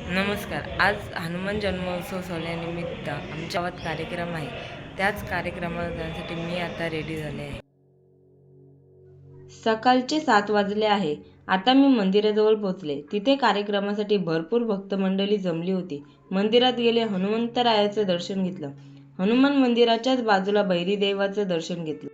नमस्कार. आज हनुमान जन्मोत्सव सोहळ्यानिमित्त आमच्या गावात कार्यक्रम आहे. त्याच कार्यक्रमाला जाण्यासाठी मी आता रेडी झाले आहे. सकाळचे 7 वाजले आहे. आता मी मंदिराजवळ पोहोचले. तिथे कार्यक्रमासाठी भरपूर भक्तमंडळी जमली होती. मंदिरात गेले, हनुमंतरायाचं दर्शन घेतलं. हनुमान मंदिराच्याच बाजूला भैरी देवाचं दर्शन घेतलं.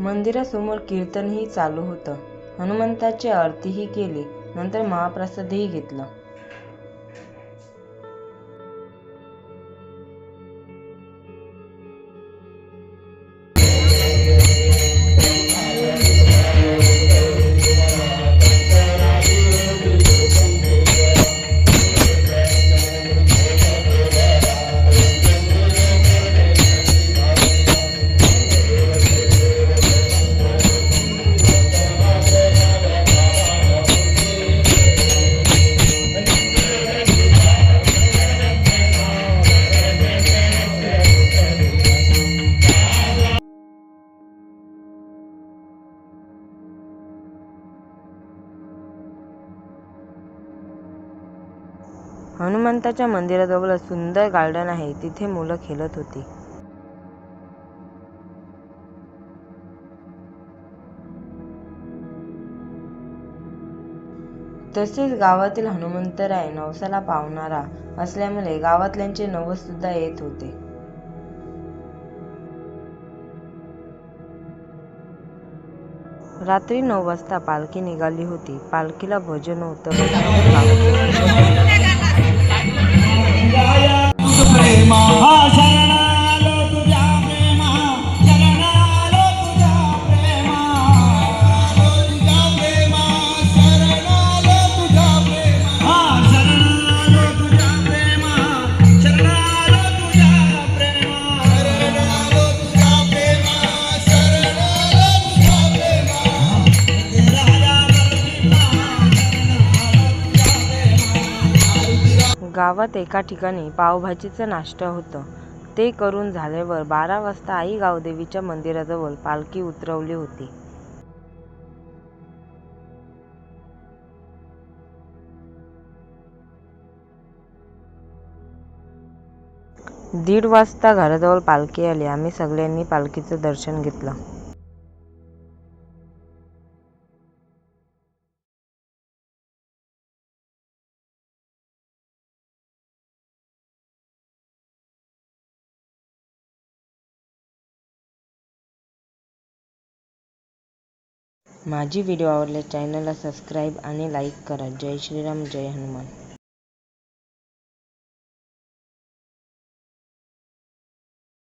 मंदिरासमोर कीर्तनही चालू होतं. हनुमंताची आरतीही केली. नंतर महाप्रसादही घेतला. हनुमंताच्या मंदिराजवळ सुंदर गार्डन आहे. तिथे मुलं खेळत होती. तसेच गावातील हनुमंतराय नवसाला पावणारा असल्यामुळे गावातल्यांचे नवस सुद्धा येत होते. रात्री 9 वाजता पालखी निघाली होती. पालखीला भजन होतं. गावात एका ठिकाणी पावभाजीचं नाश्ता होतं. ते करून झाल्यावर 12 वाजता आई गावदेवीच्या मंदिराजवळ पालखी उतरवली होती. दीड वाजता घराजवळ पालखी आली. आम्ही सगळ्यांनी पालखीचं दर्शन घेतलं. माझी व्हिडिओ आवडल्यास चॅनलला सबस्क्राईब आणि लाईक करा. जय श्रीराम, जय हनुमान.